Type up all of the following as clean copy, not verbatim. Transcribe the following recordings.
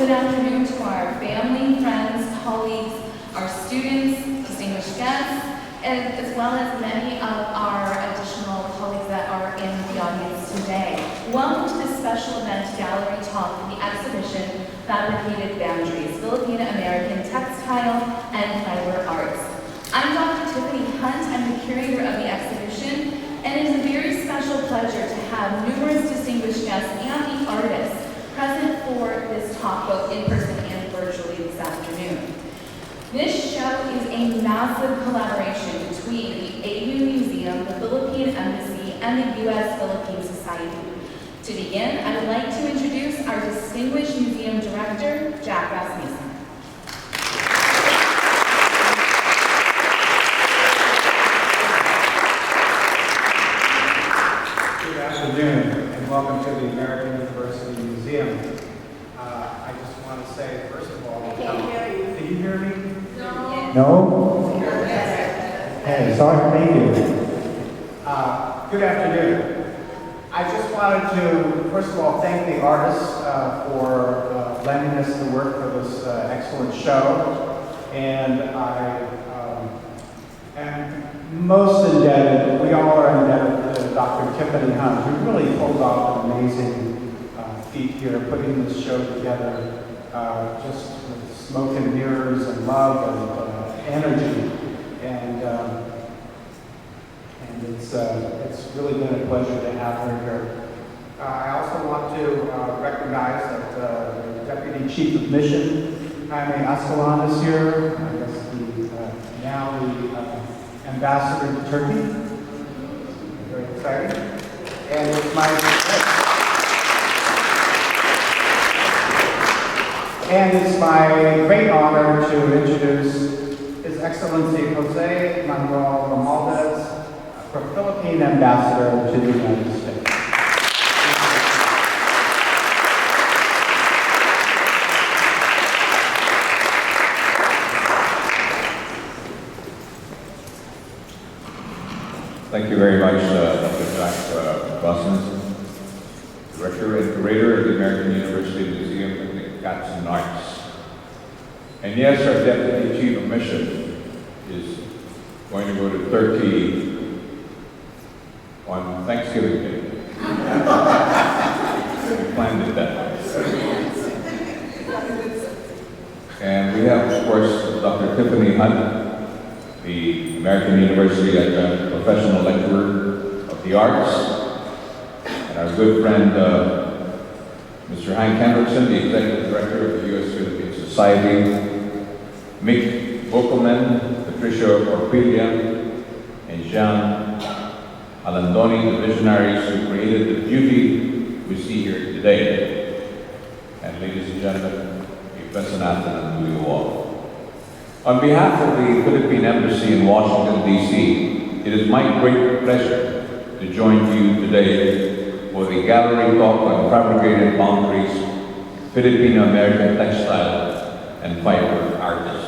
good afternoon to our family, friends, colleagues, our students, distinguished guests, and as well as many of our additional colleagues that are in the audience today. Welcome to this special event gallery talk for the exhibition Fabricated Boundaries, Filipina American Textile and Fiber Arts. I'm Dr. Tiffany Hunt. I'm the curator of the exhibition, and it is a very special pleasure to have numerous distinguished guests and the artists present for this talk, both in person and virtually this afternoon. This show is a massive collaboration between the AU Museum, the Philippine Embassy, and the U.S. Philippine Society. To begin, I would like to introduce our distinguished museum director, Jack Rasmussen. Good afternoon, and welcome to the American University Museum. I just want to say, first of all, can you hear me? No? Hey, sorry, thank you. Good afternoon. I just wanted to, first of all, thank the artists for lending us the work for this excellent show. And I am most indebted, we all are indebted to Dr. Tiffany Hunt, who really pulled off an amazing feat here, putting this show together just with smoke and mirrors and love and energy. And it's really been a pleasure to have her here. I also want to recognize that the Deputy Chief of Mission, Jaime Ascalon, is here. I guess now the Ambassador to Turkey. Very exciting. And it's my great honor to introduce His Excellency Jose Manuel Romualdez, Philippine Ambassador to the United States. Thank you very much, Dr. Jack Rasmussen, Director and Curator of the American University Museum of the Arts and Arts. And yes, our Deputy Chief of Mission is going to go to Turkey on Thanksgiving Day. We planned it that way. And we have, of course, Dr. Tiffany Hunt, the American University Adjunct Professional Lecturer of the Arts, and our good friend, Mr. Hank Hendrickson, the Executive Director of the U.S. Philippine Society, Boekelmann, Patricia Orpilla, and Jeanne, Jalandoni, the visionaries who created the beauty we see here today. And ladies and gentlemen, a pleasant afternoon to you all. On behalf of the Philippine Embassy in Washington, D.C., it is my great pleasure to join you today for the gallery talk on Fabricated Boundaries, Filipina American Textile and Fiber Artists.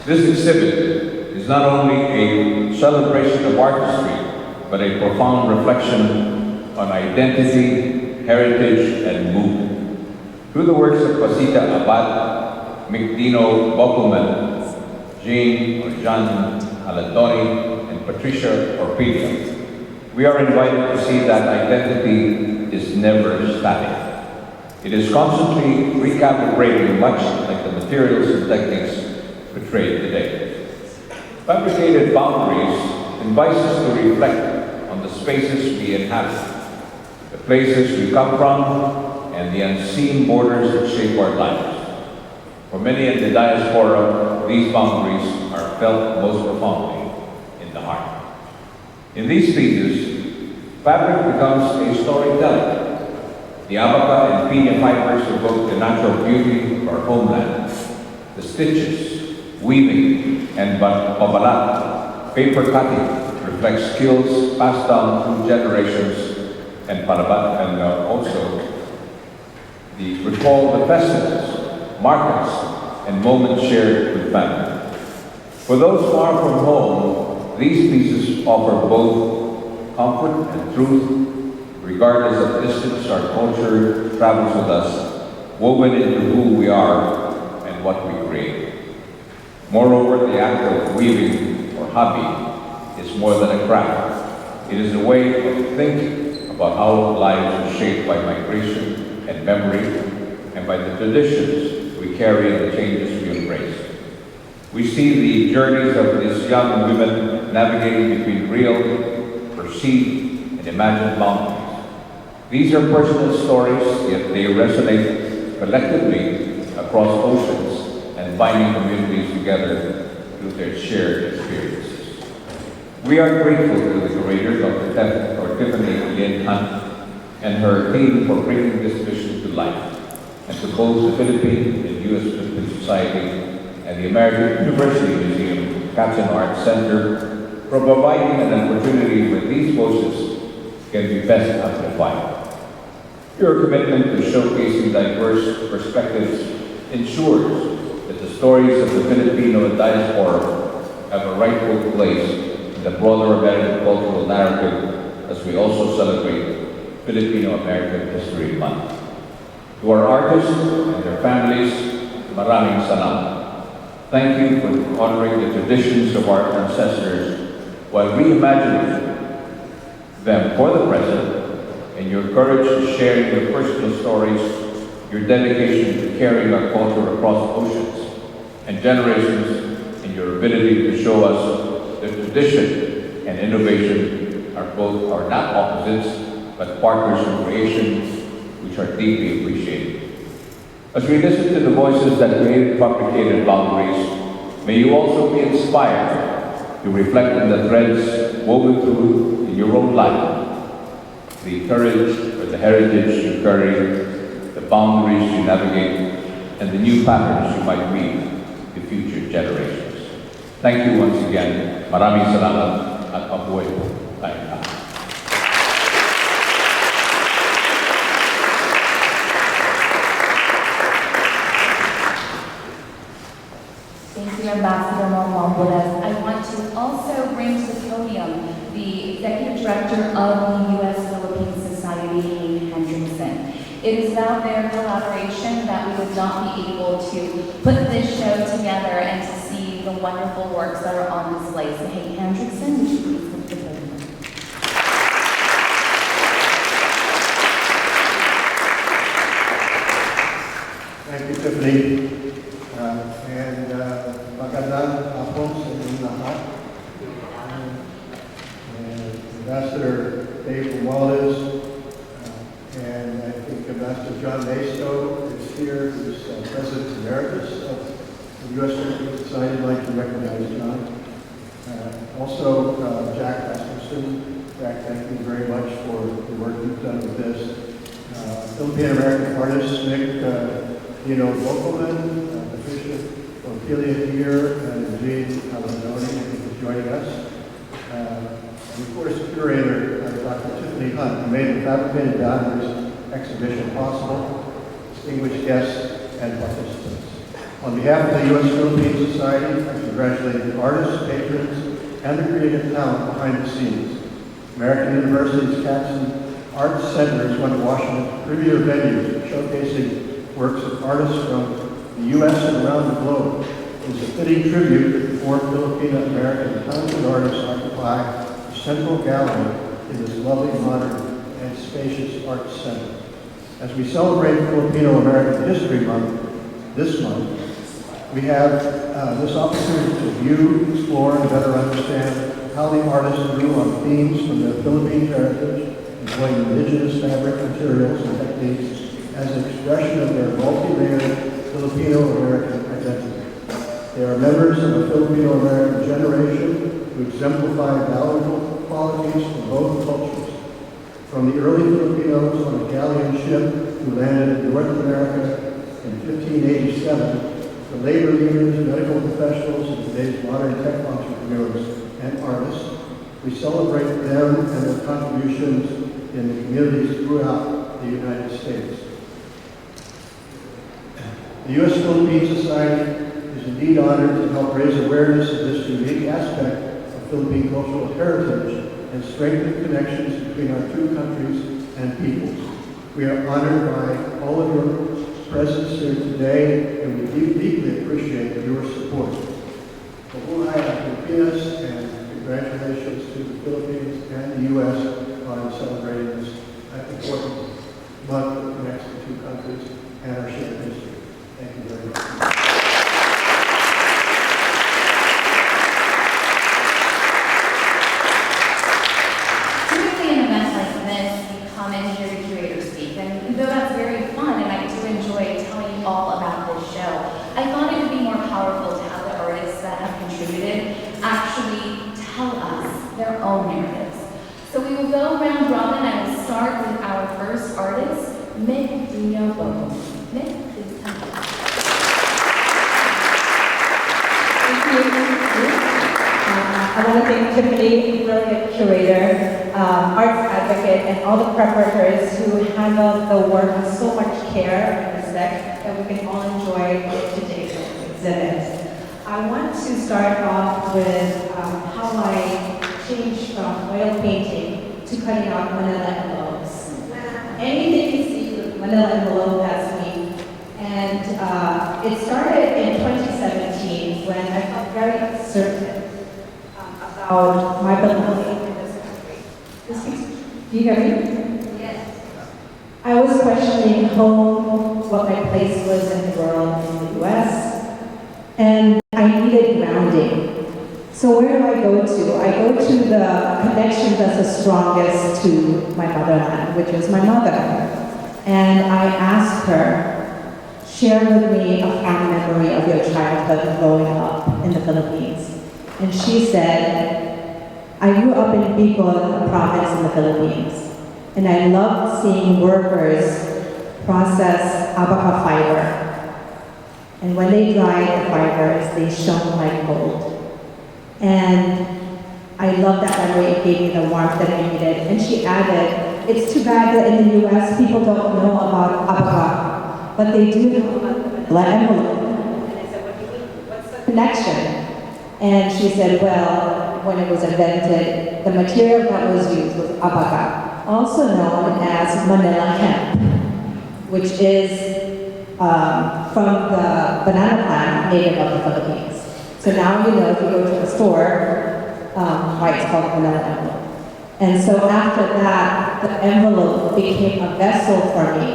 This exhibit is not only a celebration of artistry, but a profound reflection on identity, heritage, and movement. Through the works of Pacita, Diño, Boekelmann, Jeanne, Jalandoni, and Patricia, Orpilla, we are invited to see that identity is never static. It is constantly recalibrating, much like the materials and techniques portrayed today. Fabricated Boundaries invites us to reflect on the spaces we inhabit, the places we come from, and the unseen borders that shape our lives. For many in the diaspora, these boundaries are felt most profoundly in the heart. In these pieces, fabric becomes a storyteller. The abaca and piña fibers evoke the natural beauty of our homeland. The stitches, weaving, and pabalat, paper cutting, reflects skills passed down through generations, and pabalat, and also recall the festivals, markets, and moments shared with family. For those far from home, these pieces offer both comfort and truth. Regardless of distance, our culture travels with us, woven into who we are and what we create. Moreover, the act of weaving, or hobby, is more than a craft. It is a way of thinking about how lives are shaped by migration and memory, and by the traditions we carry and the changes we embrace. We see the journeys of these young women navigating between real, perceived, and imagined boundaries. These are personal stories, yet they resonate collectively across oceans and binding communities together through their shared experiences. We are grateful to the curator, Dr. Tiffany Lynn Hunt, and her team for bringing this vision to life, and to both the Philippine and U.S. Philippine Society and the American University Museum Captain Arts Center for providing an opportunity where these voices can be best amplified. Your commitment to showcasing diverse perspectives ensures that the stories of the Filipino diaspora have a rightful place in the broader American cultural narrative as we also celebrate Filipino American History Month. To our artists and their families, maraming salamat. Thank you for honoring the traditions of our ancestors while reimagining them for the present, and your courage to sharing your personal stories, your dedication to carrying our culture across oceans and generations, and your ability to show us that tradition and innovation are not opposites, but partners in creation, which are deeply appreciated. As we listen to the voices that created Fabricated boundaries, may you also be inspired to reflect on the threads woven through in your own life, the courage or the heritage you carry, the boundaries you navigate, and the new patterns you might weave to future generations. Thank you once again. Maraming salamat at mabuhay po tayong lahat. Ambassador Mombolas. I want to also bring to the podium the Executive Director of the U.S. Philippine Society, Jeanne Hendrickson. It is without their collaboration that we would not be able to put this show together and to see the wonderful works that are on display. So, Jeanne Hendrickson, would you please come to the podium? Thank you, Tiffany. Magandang hapon sa inyong lahat. Ambassador Dave Wallace, and I think Ambassador John Masto is here, who's President Emeritus of the U.S. Philippine Society. I'd like to recognize John. Also, Jack Rasmussen. Jack, thank you very much for the work you've done with this. Filipina American artist, Nick, Boekelmann, Patricia, Orpilla here, and Jeanne, Jalandoni, for joining us. And of course, curator, Dr. Tiffany Hunt, who made the Fabricated Boundaries exhibition possible, distinguished guests, and participants. On behalf of the U.S. Philippine Society, I congratulate the artists, patrons, and the creative talent behind the scenes. American University's Captain Arts Center is one of Washington's premier venues showcasing works of artists from the U.S. and around the globe. It is a fitting tribute that the four Filipina American talented artists occupy the central gallery in this lovely, modern, and spacious arts center. As we celebrate Filipino American History Month this month, we have this opportunity to view, explore, and better understand how the artists drew on themes from their Philippine heritage, employing indigenous fabric materials and techniques as an expression of their multi-layered Filipino-American identity. They are members of the Filipino-American generation who exemplify valuable qualities from both cultures. From the early Filipinos on a galleon ship who landed in North America in 1587, the labor leaders, medical professionals, and today's modern tech entrepreneurs and artists, we celebrate them and their contributions in the communities throughout the United States. The U.S. Philippine Society is indeed honored to help raise awareness of this unique aspect of Philippine cultural heritage and strengthen connections between our two countries and peoples. We are honored by all of your presence here today, and we deeply appreciate your support. Mabuhay ang Pilipinas, and congratulations to the Philippines and the U.S. on celebrating this important month that connects the two countries and our shared history. Thank you very much. All about this show. I thought it would be more powerful to have the artists that have contributed actually tell us their own narratives. So we will go round robin. I will start with our first artist, Diño. Mick, please come on. Thank you. I want to thank Tiffany, brilliant curator, arts advocate, and all the preparators who handled the work with so much care and respect that we can all enjoy today's exhibit. I want to start off with how I changed from oil painting to cutting out manila envelopes. Anything you see with manila envelope, that's me. And it started in 2017 when I felt very uncertain about my belonging in this country. Do you hear me? Yes. I was questioning home, what my place was in the world in the US, and I needed grounding. So where do I go to? I go to the connection that's the strongest to my motherland, which is my mother. And I asked her, share with me a fond memory of your childhood growing up in the Philippines. And she said, I grew up in Bicol, a province in the Philippines, and I loved seeing workers process abaca fiber. And when they dried the fibers, they shone like gold. And I loved that memory. It gave me the warmth that I needed. And she added, it's too bad that in the US people don't know about abaca, but they do know about the manila envelope. And I said, what do you mean? What's the connection? And she said, well, when it was invented, the material that was used was abaca, also known as Manila hemp, which is from the banana plant native of the Philippines. So now you know if you go to the store, why it's called Manila envelope. And so after that, the envelope became a vessel for me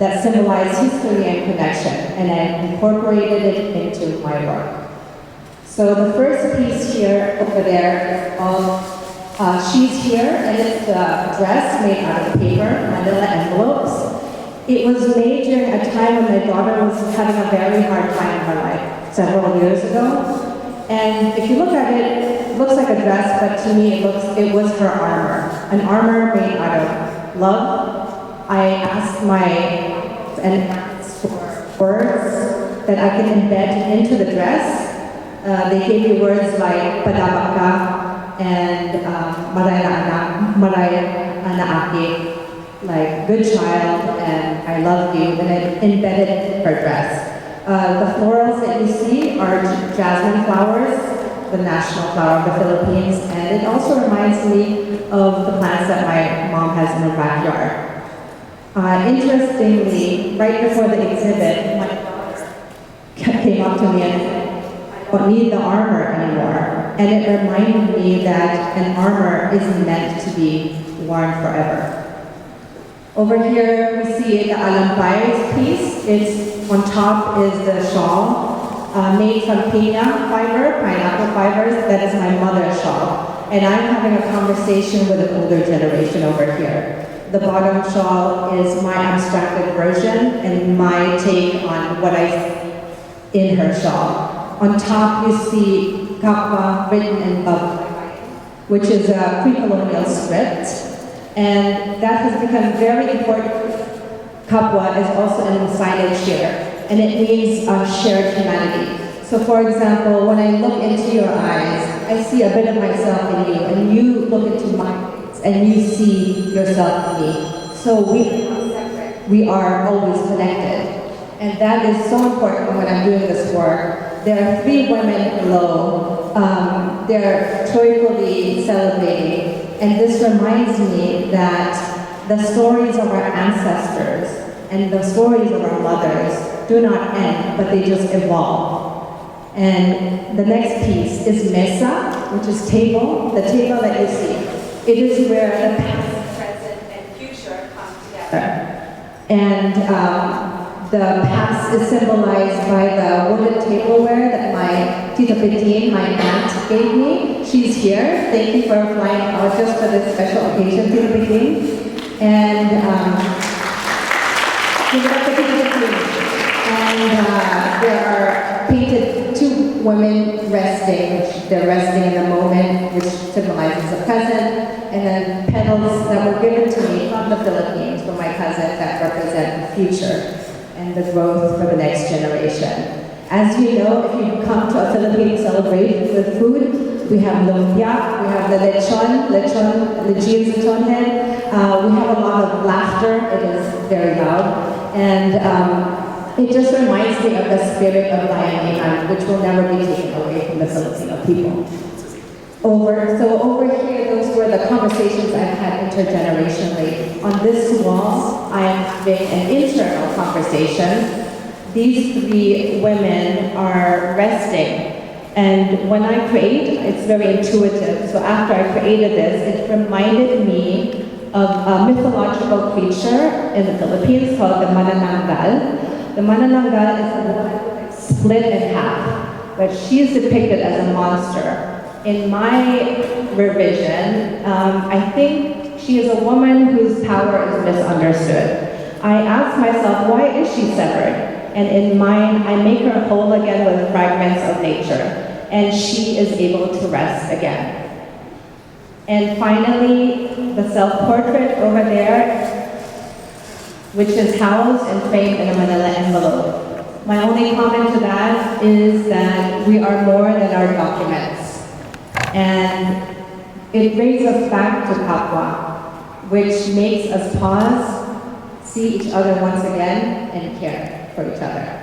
that symbolized history and connection, and I incorporated it into my work. So the first piece here, over there, she's here, and it's a dress made out of paper, manila envelopes. It was made during a time when my daughter was having a very hard time in her life, several years ago. And if you look at it, it looks like a dress, but to me it was her armor. An armor made out of love. I asked for words that I can embed into the dress. They gave me words like padabaka and maray like good child and I love you, and I embedded her dress. The florals that you see are jasmine flowers, the national flower of the Philippines, and it also reminds me of the plants that my mom has in her backyard. Interestingly, right before the exhibit, my daughter came up to me and said, I don't need the armor anymore. And it reminded me that an armor isn't meant to be worn forever. Over here, we see the alampay piece. It's on top is the shawl made from piña fiber, pineapple fibers. That is my mother's shawl. And I'm having a conversation with an older generation over here. The bottom shawl is my abstracted version and my take on what I see in her shawl. On top, you see kapwa written in batik, which is a pre-colonial script. And that has become very important. Kapwa is also an signage here, and it means shared humanity. So for example, when I look into your eyes, I see a bit of myself in you, and you look into my eyes, and you see yourself in me. So we are not separate. We are always connected. And that is so important when I'm doing this work. There are 3 women below. They're joyfully celebrating. And this reminds me that the stories of our ancestors and the stories of our mothers do not end, but they just evolve. And the next piece is mesa, which is table, the table that you see. It is where the past, present, and future come together. And the past is symbolized by the wooden tableware that my Tita Petine, my aunt, gave me. She's here. Thank you for flying out just for this special occasion, Tita Petine. And there are painted two women resting, which they're resting in the moment, which symbolizes the present, and then petals that were given to me from the Philippines, from my cousin, that represent the future and the growth for the next generation. As you know, if you come to a Filipino celebration with food, we have lumpia, we have the the Jeanne's lechon head. We have a lot of laughter. It is very loud. And it just reminds me of the spirit of Bayanihan, which will never be taken away from the Filipino people. Over here, those were the conversations I've had intergenerationally. On this wall, I'm having an internal conversation. These three women are resting. And when I create, it's very intuitive. So after I created this, it reminded me of a mythological creature in the Philippines called the manananggal. The manananggal is a woman split in half, but she's depicted as a monster. In my revision, I think she is a woman whose power is misunderstood. I asked myself, why is she severed? And in mine, I make her whole again with fragments of nature, and she is able to rest again. And finally, the self-portrait over there, which is housed and framed in a manila envelope. My only comment to that is that we are more than our documents. And it brings us back to kapwa, which makes us pause, see each other once again, and care for each other.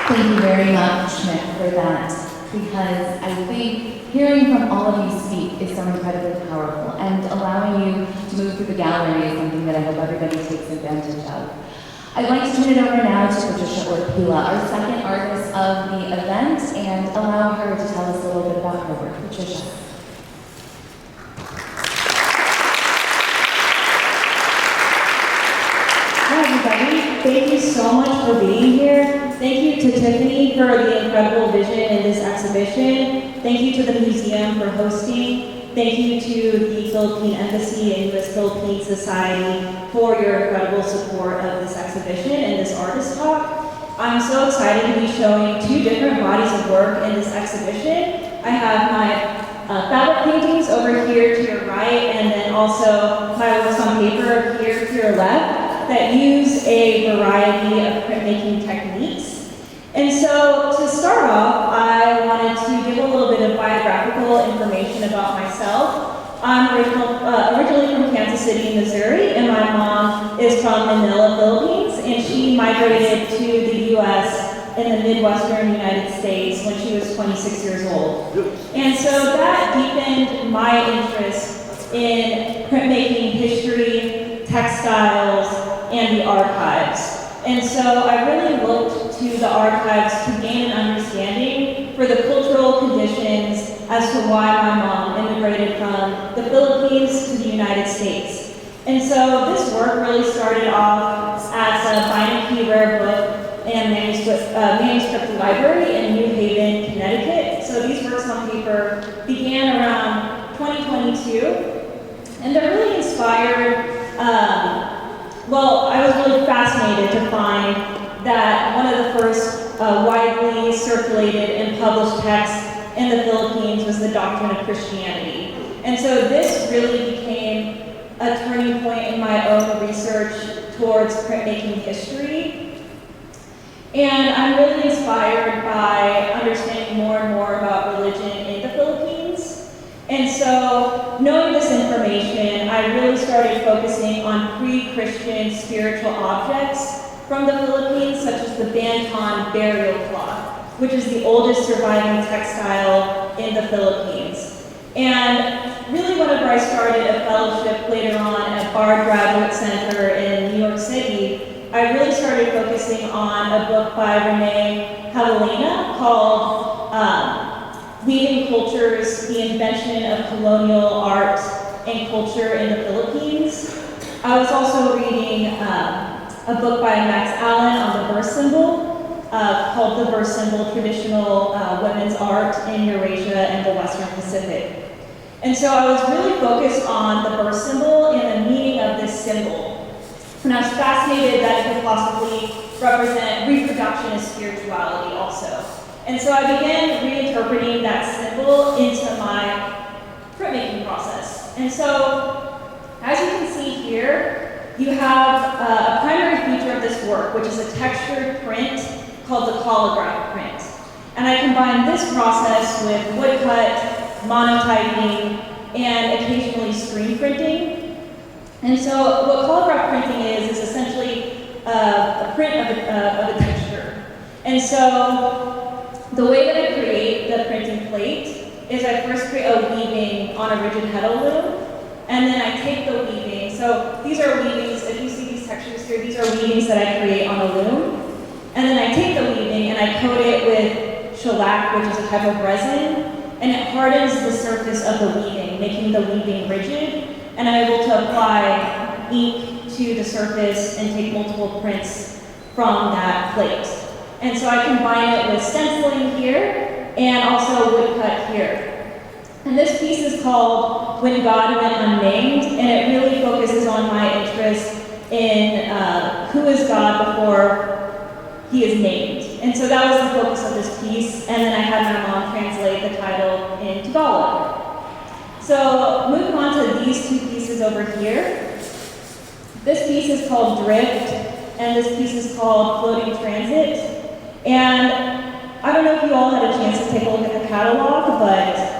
Thank you very much, Schmidt, for that, because I think hearing from all of you speak is so incredibly powerful, and allowing you to move through the gallery is something that I hope everybody takes advantage of. I'd like to turn it over now to Patricia Orpilla, our second artist of the event, and allow her to tell us a little bit about her work. Patricia. Hi everybody, thank you so much for being here. Thank you to Tiffany for the incredible vision in this exhibition. Thank you to the museum for hosting. Thank you to the Philippine Embassy and U.S. Philippine Society for your incredible support of this exhibition and this artist talk. I'm so excited to be showing two different bodies of work in this exhibition. I have my fabric paintings over here to your right, and then also my works on paper here to your left that use a variety of printmaking techniques. And so to start off, I wanted to give a little bit of biographical information about myself. I'm originally from Kansas City, Missouri, and my mom is from Manila, Philippines, and she migrated to the U.S. in the Midwestern United States when she was 26 years old. And so that deepened my interest in printmaking history, textiles, and the archives. And so I really looked to the archives to gain an understanding for the cultural conditions as to why my mom immigrated from the Philippines to the United States. And so this work really started off as a bind-and-key rare book and manuscript library in New Haven, Connecticut. So these works on paper began around 2022, and they're really inspired. I was really fascinated to find that one of the first widely circulated and published texts in the Philippines was the doctrine of Christianity. And so this really became a turning point in my own research towards printmaking history. And I'm really inspired by understanding more and more about religion in the Philippines. And so, knowing this information, I really started focusing on pre-Christian spiritual objects from the Philippines, such as the Banton burial cloth, which is the oldest surviving textile in the Philippines. And really whenever I started a fellowship later on at Bard Graduate Center in New York City, I really started focusing on a book by Renee Javelina called Weaving Cultures, the Invention of Colonial Art and Culture in the Philippines. I was also reading a book by Max Allen on the verse symbol called The Verse Symbol, Traditional Women's Art in Eurasia and the Western Pacific. And so I was really focused on the verse symbol and the meaning of this symbol. And I was fascinated that it could possibly represent reproduction and spirituality also. And so I began reinterpreting that symbol into my printmaking process. And so, as you can see here, you have a primary feature of this work, which is a textured print called the holograph print. And I combine this process with woodcut, monotyping, and occasionally screen printing. And so what holograph printing is essentially a print of a texture. And so the way that I create the printing plate is I first create a weaving on a rigid heddle loom, and then I take the weaving. So these are weavings, if you see these textures here, these are weavings that I create on a loom. And then I take the weaving and I coat it with shellac, which is a type of resin, and it hardens the surface of the weaving, making the weaving rigid, and I'm able to apply ink to the surface and take multiple prints from that plate. And so I combine it with stenciling here and also woodcut here. And this piece is called When God Went Unnamed, and it really focuses on my interest in who is God before he is named. And so that was the focus of this piece, and then I had my mom translate the title in Tagalog. So moving on to these two pieces over here. This piece is called Drift, and this piece is called Floating Transit. And I don't know if you all had a chance to take a look at the catalog, but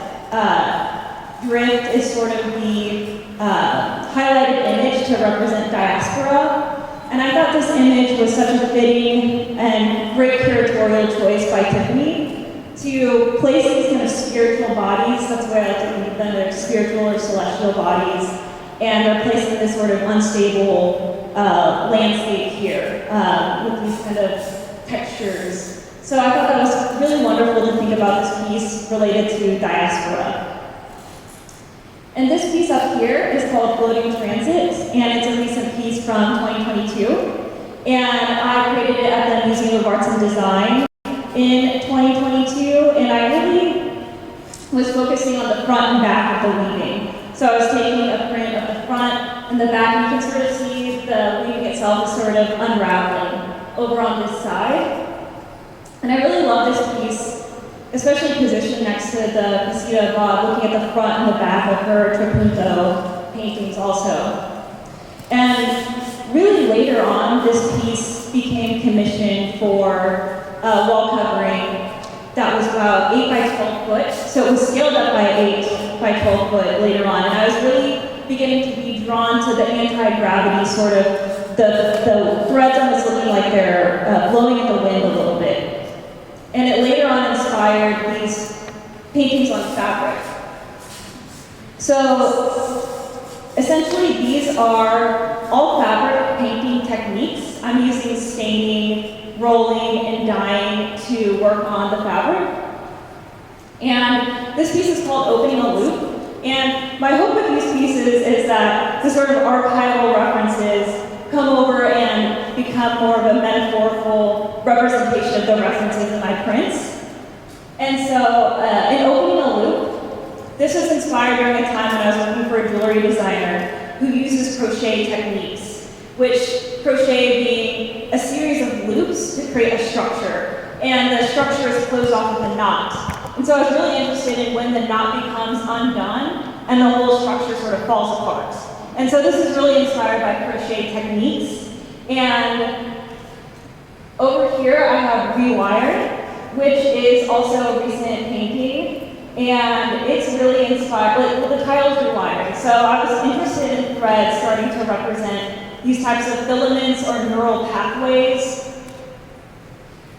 Drift is sort of the highlighted image to represent diaspora. And I thought this image was such a fitting and great curatorial choice by Tiffany to place these kind of spiritual bodies. That's the way I like to think of them. They're spiritual or celestial bodies. And they're placed in this sort of unstable landscape here with these kind of textures. So I thought that was really wonderful to think about this piece related to diaspora. And this piece up here is called Floating Transit, and it's a recent piece from 2022. And I created it at the Museum of Arts and Design in 2022, and I really was focusing on the front and back of the weaving. So I was taking a print of the front and the back. You can sort of see the weaving itself is sort of unraveling over on this side. And I really love this piece, especially positioned next to the Pacita blog, looking at the front and the back of her Trapunto paintings also. And really later on, this piece became commissioned for a wall covering that was about 8 by 12 foot. So it was scaled up by 8 by 12 foot later on. And I was really beginning to be drawn to the anti-gravity sort of, the threads on this looking like they're blowing in the wind a little bit. And it later on inspired these paintings on fabric. So essentially these are all fabric painting techniques. I'm using staining, rolling, and dyeing to work on the fabric. And this piece is called Opening a Loop. And my hope with these pieces is that the sort of archival references come over and become more of a metaphorical representation of the references in my prints. And so in Opening a Loop, this was inspired during a time when I was working for a jewelry designer who uses crochet techniques, which crochet being a series of loops to create a structure. And the structure is closed off with a knot. And so I was really interested in when the knot becomes undone and the whole structure sort of falls apart. And so this is really inspired by crochet techniques. And over here I have Rewired, which is also a recent painting. And it's really inspired, like the title is Rewired. So I was interested in threads starting to represent these types of filaments or neural pathways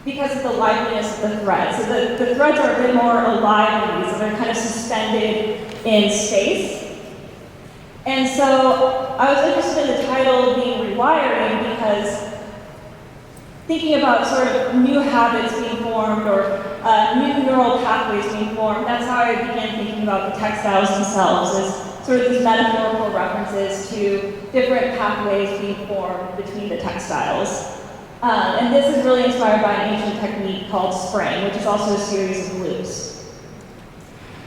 because of the liveliness of the threads. So the threads are a bit more alive in these, so they're kind of suspended in space. And so I was interested in the title being rewiring because thinking about sort of new habits being formed or new neural pathways being formed, that's how I began thinking about the textiles themselves as sort of these metaphorical references to different pathways being formed between the textiles. And this is really inspired by an ancient technique called spraying, which is also a series of loops.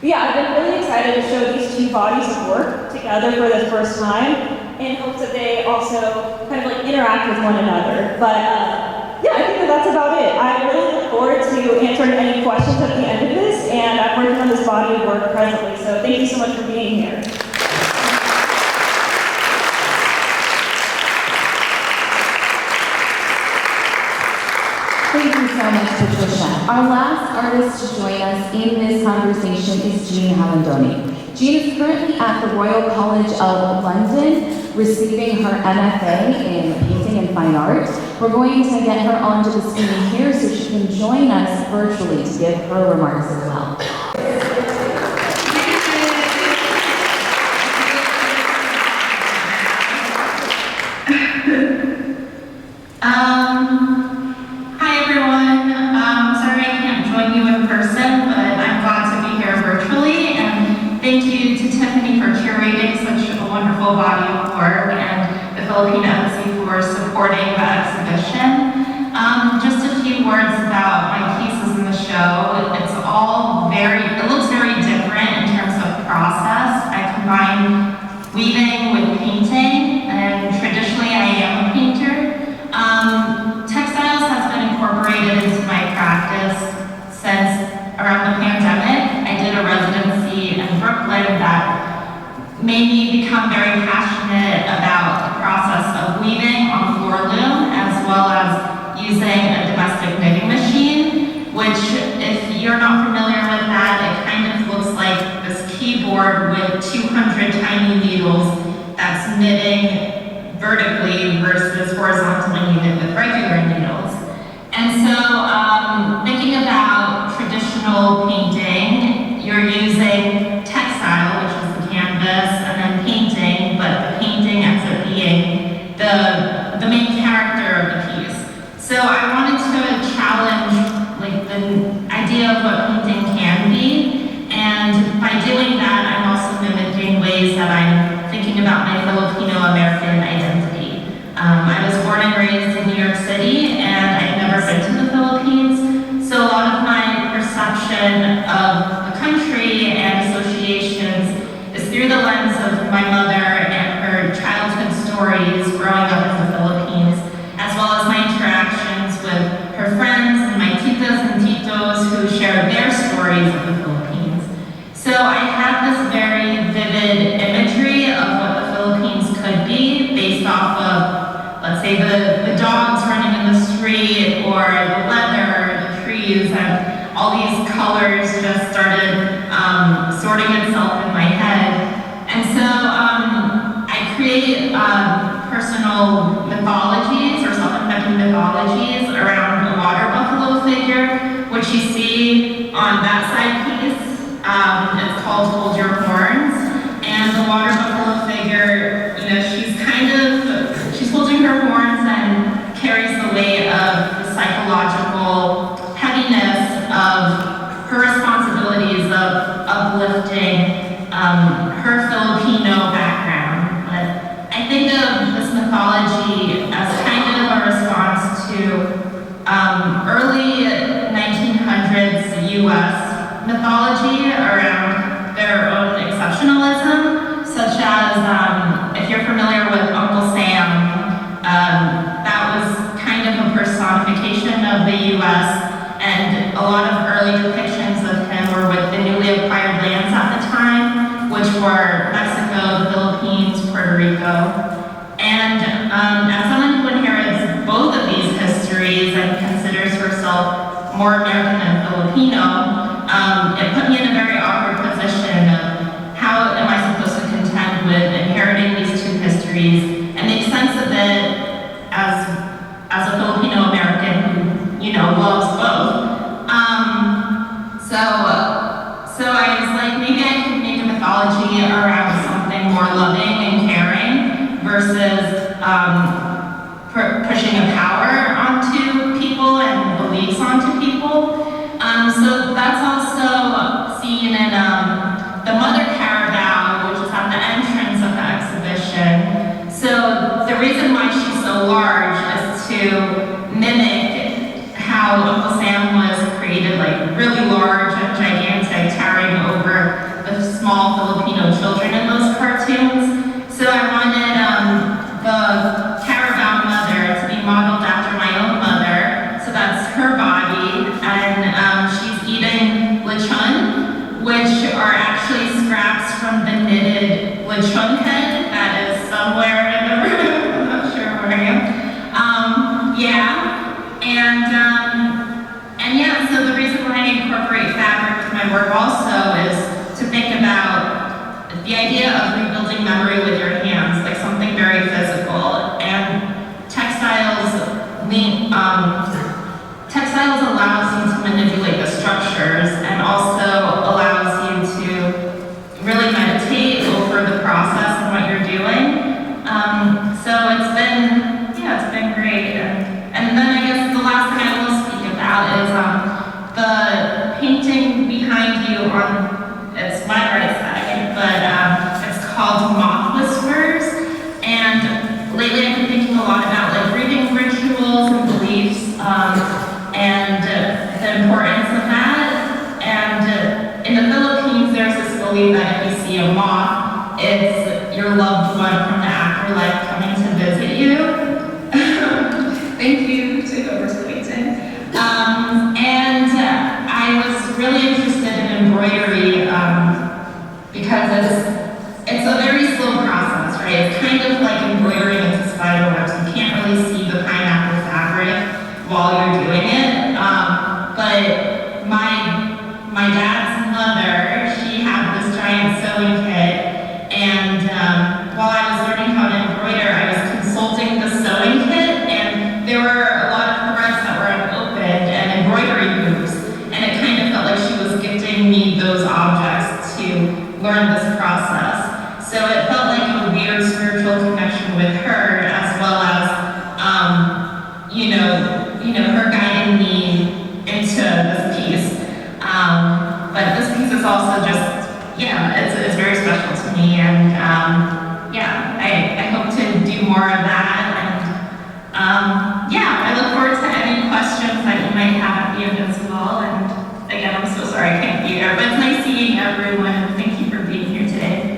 But yeah, I've been really excited to show these two bodies of work together for the first time in hopes that they also kind of like interact with one another. But yeah, I think that's about it. I really look forward to answering any questions at the end of this, and I'm working on this body of work presently, so thank you so much for being here. Thank you so much, Patricia. Our last artist to join us in this conversation is Jeanne Jalandoni. Jeanne is currently at the Royal College of London, receiving her MFA in Painting and Fine Art. We're going to get her onto the screen here so she can join us virtually to give her remarks as well. Hi everyone. Sorry I can't join you in person, but I'm glad to be here virtually. And thank you to Tiffany for curating such a wonderful body of work and the Filipina Embassy for supporting the exhibition. Just a few words about my pieces in the show. It looks very different in terms of process. I combine weaving with painting, and traditionally I am a painter. Textiles has been incorporated into my practice since around the pandemic. I did a residency in Brooklyn that made me become very passionate about the process of weaving on floor loom, as well as using a domestic knitting machine, which, if you're not familiar with that, it kind of looks like this keyboard with 200 tiny needles that's knitting vertically versus horizontally knitted with regular needles. And so, thinking about traditional painting, you're using textile, which is the canvas, and then painting, but the painting ends up being the main character of the piece. So I wanted to challenge like the idea of what painting can be, and by doing that, I'm also mimicking ways that I'm thinking about my Filipino American identity. I was born and raised in New York City, and I've never been to the Philippines, so a lot of my perception of the country and associations is through the lens of my mother and her childhood stories growing up in the Philippines, as well as my interactions with her friends and my titas and titos who shared their stories of the Philippines. So I had this very vivid imagery of what the Philippines could be based off of, let's say, the dogs running in the street, or the weather, the trees, and all these colors just started sorting itself in my head. And so I created personal mythologies or self-invented mythologies around a water buffalo figure, which you see on that side piece. It's called Hold Your Horns. And the water buffalo figure, she's holding her horns and carries the weight of the psychological heaviness of her responsibilities of uplifting her Filipino background. But I think of this mythology as kind of a response to early 1900s U.S. mythology around their own exceptionalism, such as, if you're familiar with Uncle Sam, that was kind of a personification of the U.S., and a lot of early depictions of him were with the newly acquired lands at the time, which were Mexico, the Philippines, Puerto Rico. And as someone who inherits both of these histories and considers herself more American than Filipino, it put me in a very awkward position of how am I supposed to contend with inheriting these two histories and make sense of it pushing a power onto people and beliefs onto people. So that's also seen in the Mother Carabao, which is at the entrance of the exhibition. So the reason why she's so large is to mimic how Uncle Sam was created, like really large and gigantic, towering over the small Filipino children in those cartoons. So I wanted the Carabao mother to be modeled after my own mother. So that's her body, and she's eating lechon, which are actually scraps from the knitted lechon head that is somewhere in the room. I'm not sure where I am. And yeah, so the reason why I incorporate fabric with my work also is to think about the idea of rebuilding memory with your hands, like something very physical. And textiles allows you to manipulate the structures and also allows you to really meditate over the process and what you're doing. So it's been great. And then I guess the last thing I will speak about is the painting behind you it's my right side, but it's called Moth Whispers. And lately I've been thinking a lot about like breathing rituals and beliefs, and the importance of that. And in the Philippines, there's this belief that if you see a moth, it's your loved one from the afterlife coming to visit you. Thank you to whoever's waiting. And I was really interested in embroidery because it's a very slow process, right? It's kind of like embroidering into spider webs. You can't really see the pineapple fabric while you're doing it. But my dad's mother, she had this giant sewing kit, and while I was learning how to embroider, I was consulting the sewing kit, and there were a lot of threads that were unopened and embroidery hoops, and it kind of felt like she was gifting me those objects to learn this process. So it felt like a weird spiritual connection with her, as well as her guiding me into this piece. But this piece is also just, it's very special to me, and I hope to do more of that. And I look forward to any questions that you might have at the end as well. And again, I'm so sorry I can't be there, but it's nice seeing everyone, and thank you for being here today.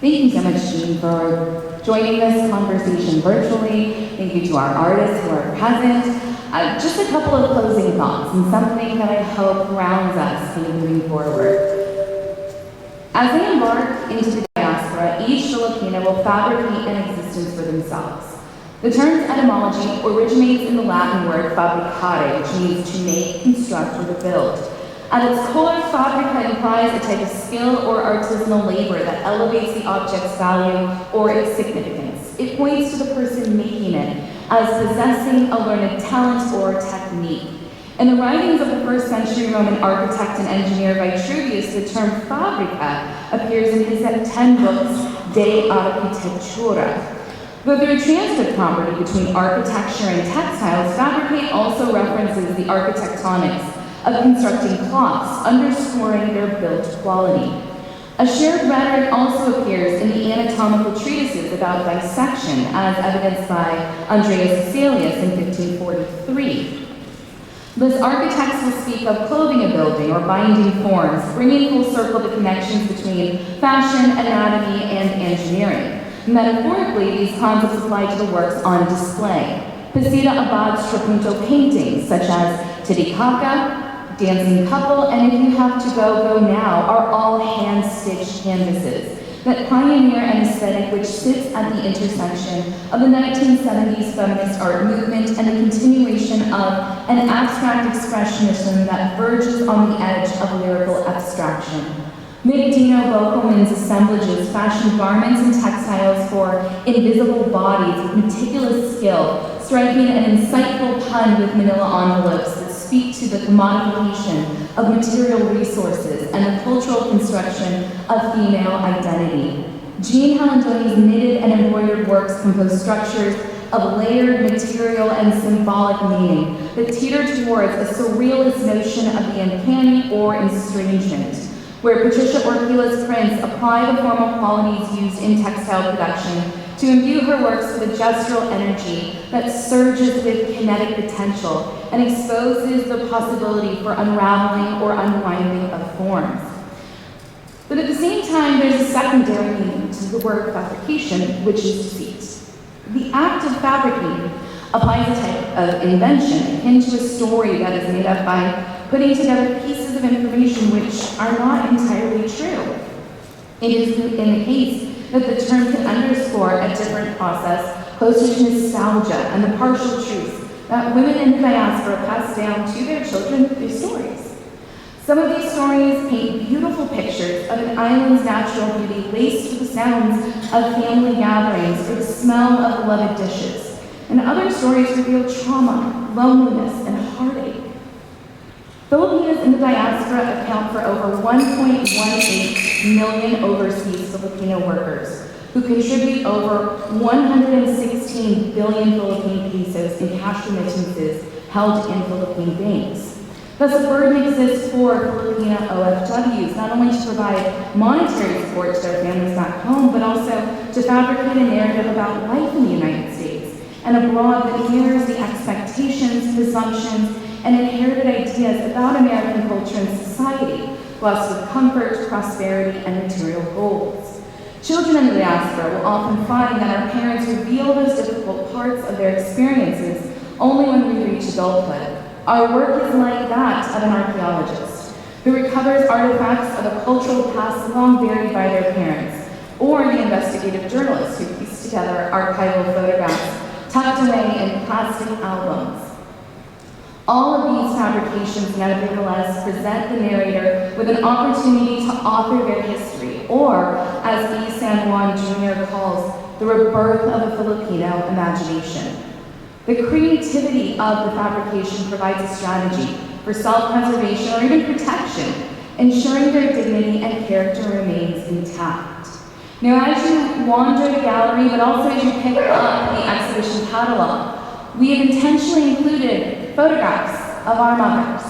Thank you so much, Jeanne, for joining this conversation virtually. Thank you to our artists who are present. Just a couple of closing thoughts and something that I hope grounds us kind of moving forward. As they embark into the diaspora, each Filipino will fabricate an existence for themselves. The term's etymology originates in the Latin word fabricare, which means to make, construct, or to build. At its core, fabrica implies a type of skill or artisanal labor that elevates the object's value or its significance. It points to the person making it as possessing a learned talent or technique. In the writings of the 1st century Roman architect and engineer Vitruvius, the term fabrica appears in his 10 books De Architectura. Though there are transitive property between architecture and textiles, fabricate also references the architectonics of constructing cloths, underscoring their built quality. A shared rhetoric also appears in the anatomical treatises about dissection, as evidenced by Andreas Cecilius in 1543. Thus, architects will speak of clothing a building or binding forms, bringing full circle the connections between fashion, anatomy, and engineering. Metaphorically, these concepts apply to the works on display. Pacita abad strapunto paintings, such as Titicaca, Dancing Couple, and If You Have to Go, Go Now, are all hand-stitched canvases that pioneer an aesthetic which sits at the intersection of the 1970s feminist art movement and the continuation of an abstract expressionism that verges on the edge of lyrical abstraction. Diño Boekelmann's assemblages fashion garments and textiles for invisible bodies with meticulous skill, striking an insightful pun with manila envelopes that speak to the commodification of material resources and the cultural construction of female identity. Jeanne Jalandoni's knitted and embroidered works compose structures of layered material and symbolic meaning that teeter towards a surrealist notion of the uncanny or estrangement, where Patricia Orpilla's prints apply the formal qualities used in textile production to imbue her works with a gestural energy that surges with kinetic potential and exposes the possibility for unraveling or unwinding of forms. But at the same time, there's a secondary meaning to the word fabrication, which is deceit. The act of fabricating applies a type of invention akin to a story that is made up by putting together pieces of information which are not entirely true. It is in the case that the term can underscore a different process closer to nostalgia and the partial truths that women in the diaspora pass down to their children through stories. Some of these stories paint beautiful pictures of an island's natural beauty laced with the sounds of family gatherings or the smell of beloved dishes. And other stories reveal trauma, loneliness, and heartache. Filipinos in the diaspora account for over 1.18 million overseas Filipino workers who contribute over 116 billion Philippine pesos in cash remittances held in Philippine banks. Thus, a burden exists for Filipino OFWs, not only to provide monetary support to their families back home, but also to fabricate a narrative about life in the United States and abroad that mirrors the expectations, presumptions, and inherited ideas about American culture and society, blessed with comfort, prosperity, and material goals. Children in the diaspora will often find that our parents reveal those difficult parts of their experiences only when we reach adulthood. Our work is like that of an archaeologist who recovers artifacts of a cultural past long buried by their parents, or the investigative journalist who pieced together archival photographs tucked away in plastic albums. All of these fabrications, nevertheless, present the narrator with an opportunity to author their history, or, as E. San Juan Jr. calls, the rebirth of a Filipino imagination. The creativity of the fabrication provides a strategy for self-preservation or even protection, ensuring their dignity and character remains intact. Now, as you wander the gallery, but also as you pick up the exhibition catalog, we have intentionally included photographs of our mothers,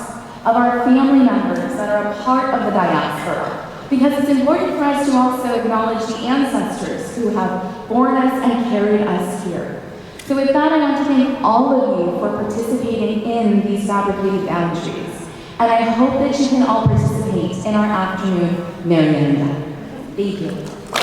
of our family members that are a part of the diaspora, because it's important for us to also acknowledge the ancestors who have born us and carried us here. So with that, I want to thank all of you for participating in these fabricated boundaries, and I hope that you can all participate in our afternoon Marienda. Thank you.